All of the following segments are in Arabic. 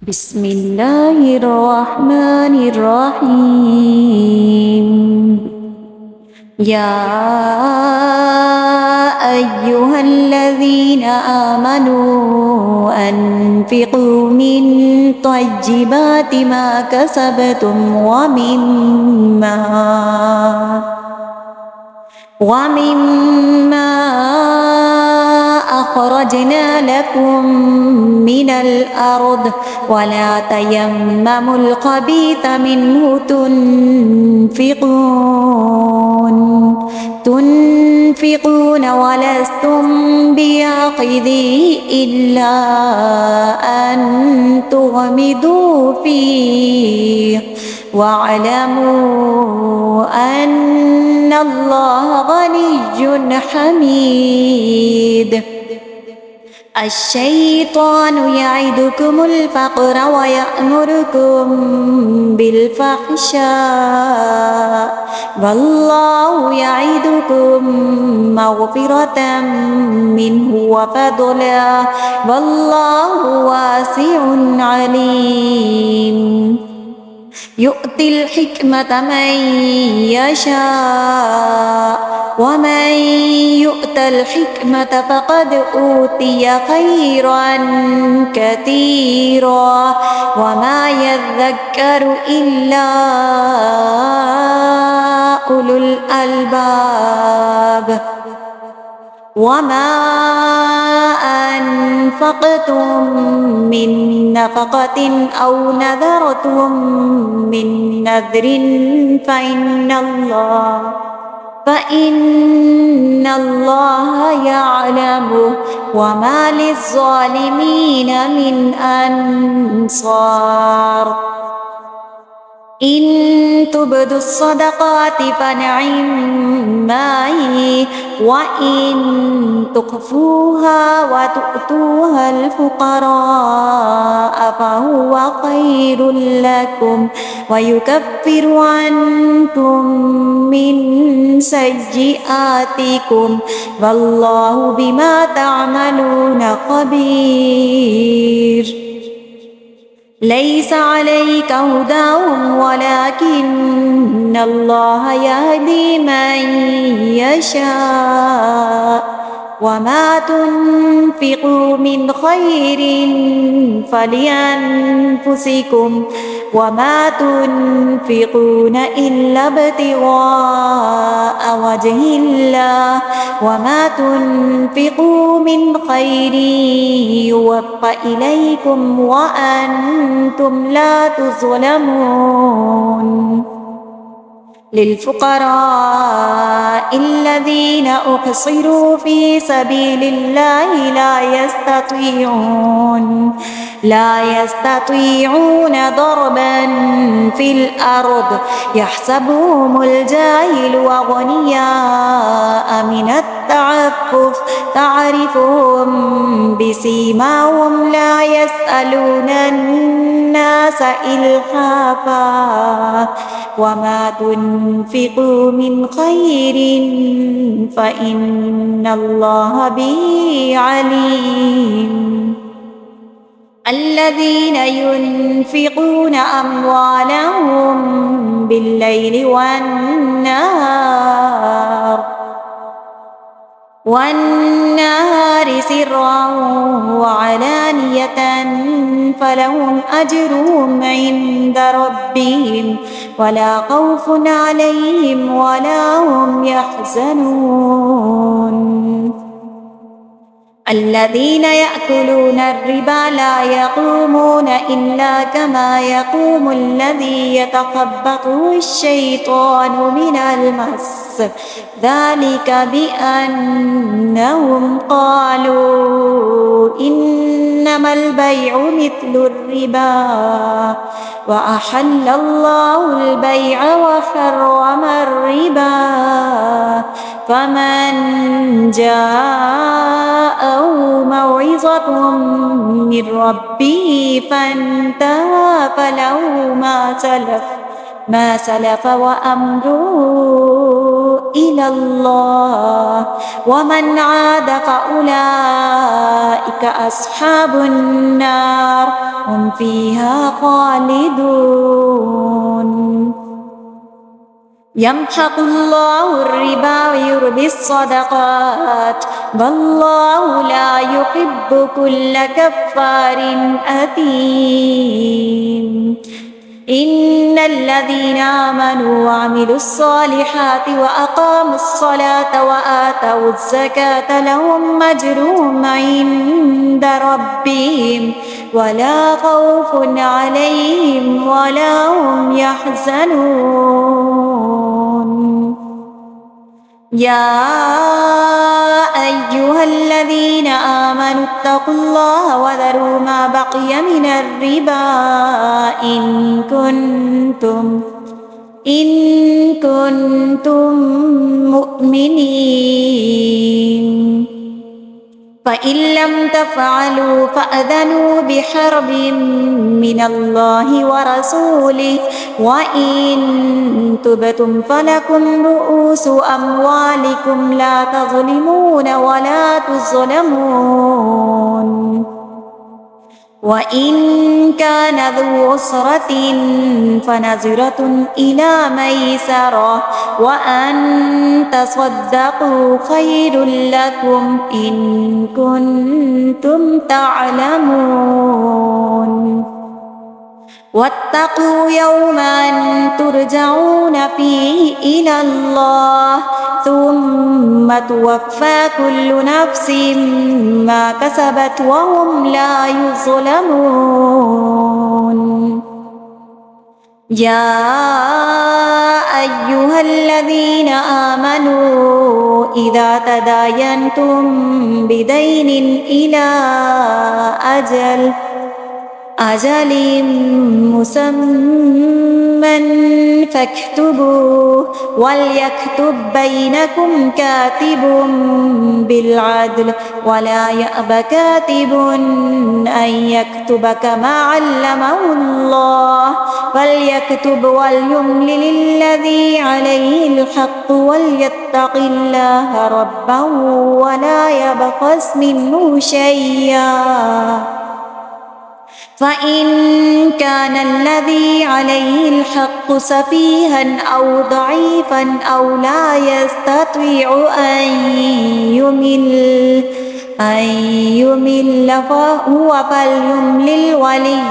بسم الله الرحمن الرحيم. يا أيها الذين آمنوا أنفقوا من طيبات ما كسبتم ومما أخرجنا لكم من الأرض ولا تيمموا الخبيث منه تنفقون ولستم بآخذيه إلا أن تغمضوا فيه واعلموا أن الله غني حميد. الشيطان يعدكم الفقر ويأمركم بالفحشاء والله يعدكم مغفرة منه وفضلا والله واسع عليم. يؤتي الحكمة من يشاء ومن يؤت الحكمة فقد أوتي خيرا كثيرا وما يذكر إلا أولو الألباب. وما أنفقتم من نفقة أو نذرتم من نذر فإن الله يعلمه وما للظالمين من أنصار. إن تبدوا الصدقات فنعما هي وإن تخفوها وتؤتوها الفقراء فهو خير لكم ويكفر عنكم من سيئاتكم والله بما تعملون خبير. ليس عليك هداهم ولكن الله يهدي من يشاء وما تنفقوا من خير فلأنفسكم وما تنفقون إلا ابتغاء وجه الله وما تنفقوا من خير يوفى إليكم وأنتم لا تظلمون. للفقراء الذين أحصروا في سبيل الله لا يستطيعون ضربا في الأرض يحسبهم الجاهل أغنياء من التعفف تعرفهم بسيماهم لا يسألون الناس إلحافا وما تنفقوا من خير فإن الله به عليم. الذين ينفقون أموالهم بالليل والنهار سرا وعلانية فلهم أجرهم عند ربهم ولا خوف عليهم ولا هم يحزنون. الذين يأكلون الربا لا يقومون إلا كما يقوم الذي يتخبطه الشيطان من المس ذلك بأنهم قالوا إنما البيع مثل الربا وأحل الله البيع وحرم الربا. فمن جاءه موعظة من ربه فانتهى فله ما سلف وأمره إلى الله ومن عاد فأولئك أصحاب النار هم فيها خالدون يمحق الله الربا ويربي الصدقات والله لا يحب كل كفار أثيم إن الذين آمنوا وعملوا الصالحات وأقاموا الصلاة وآتوا الزكاة لهم أجرهم عند ربهم ولا خوف عليهم ولا هم يحزنون يا أيها الذين آمنوا اتقوا الله وذروا ما بقي من الربا إن كنتم مؤمنين فإن لم تفعلوا فأذنوا بحرب من الله ورسوله وإن تبتم فلكم رؤوس أموالكم لا تظلمون ولا تظلمون وإن كان ذو عسرة فنظرة إلى ميسرة وأن تصدقوا خير لكم إن كنتم تعلمون واتقوا يوما ترجعون فيه إلى الله ثم توفى كل نفس ما كسبت وهم لا يظلمون يا أيها الذين آمنوا إذا تداينتم بدين إلى أجل مسمى فاكتبوه وليكتب بينكم كاتب بالعدل ولا يأب كاتب أن يكتب كما علمه الله فليكتب وليملل الذي عليه الحق وليتق الله ربه ولا يبخس منه شيئا فإن كان الذي عليه الحق سفيها أو ضعيفا أو لا يستطيع أن يمل فهو فليملل وليه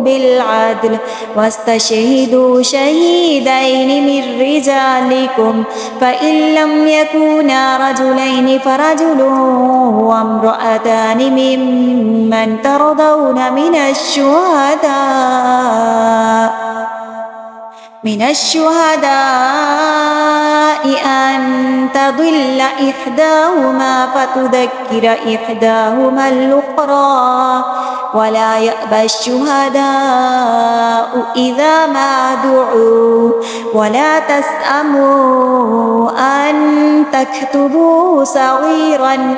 بالعدل واستشهدوا شهيدين من رجالكم فإن لم يكونا رجلين فرجل وامرأتان ممن ترضون من الشهداء أن تضل إحداهما فتذكر إحداهما الأخرى ولا يأبى الشهداء إذا ما دعوا ولا تسأموا أن تكتبوه صغيرا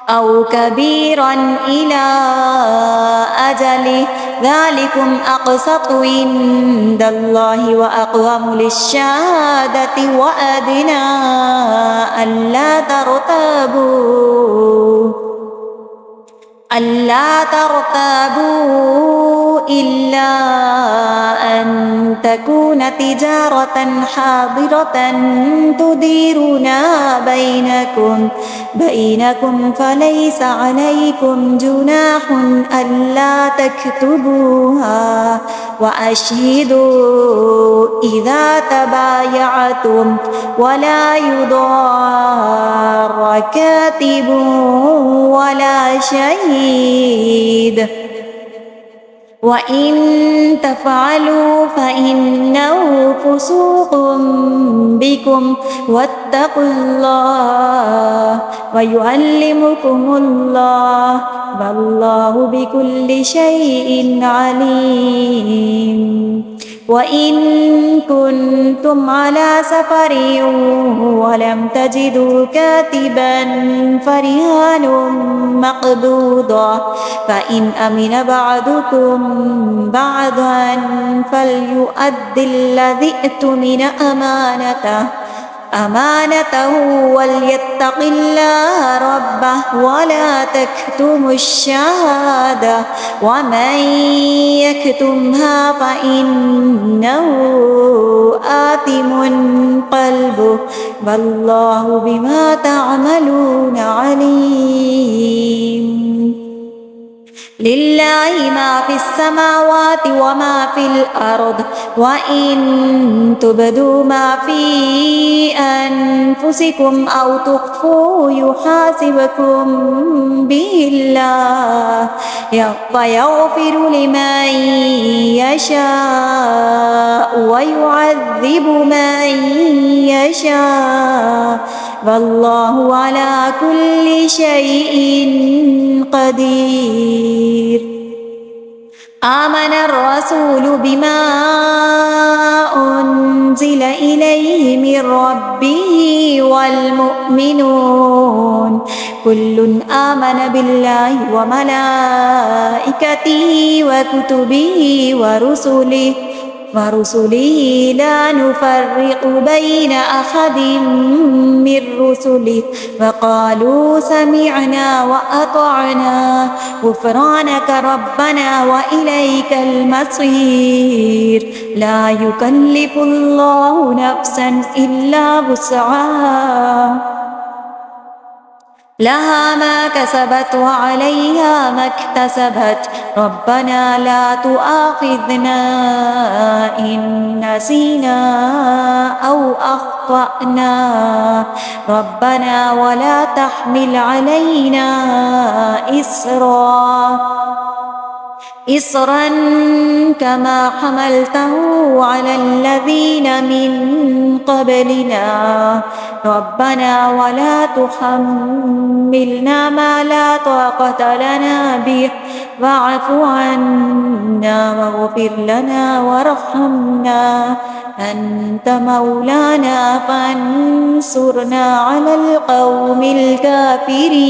أو كبيرا إلى أجله ذلكم أقسط عند الله وأقوم للشهادة وأدنى ألا ترتابوا إلا أن تكون تجارة حاضرة تديرونها بينكم فليس عليكم جناح ألا تكتبوها وأشهدوا إذا تبايعتم ولا يضار كاتب ولا شهيد وإن تفعلوا فإنه فسوق بكم واتقوا الله ويعلمكم الله والله بكل شيء عليم وإن كنتم على سفر ولم تجدوا كاتبا فرهان مقبوضة فإن أمن بعضكم بعضا فليؤد الذي اؤتمن أمانته أمانته وليتق الله ربه ولا تكتموا الشهادة ومن يكتمها فإنه آثم قلبه والله بما تعملون عليم. لله ما في السماوات وما في الأرض وإن تبدوا ما في أنفسكم أو تخفوه يحاسبكم به الله فيغفر لمن يشاء ويعذب من يشاء والله على كل شيء قدير. آمن الرسول بما أنزل إليه من ربه والمؤمنون كل آمن بالله وملائكته وكتبه ورسله لا نفرق بين أحد من رسله وقالوا سمعنا وأطعنا غفرانك ربنا وإليك المصير. لا يكلف الله نفسا إلا وسعها لها ما كسبت وعليها ما اكتسبت ربنا لا تؤاخذنا إن نسينا أو أخطأنا ربنا ولا تحمل علينا إصرا كما حملته على الذين من قبلنا ربنا ولا تحملنا ما لا طاقة لنا به واعف عنا واغفر لنا وارحمنا أنت مولانا فانصرنا على القوم الكافرين.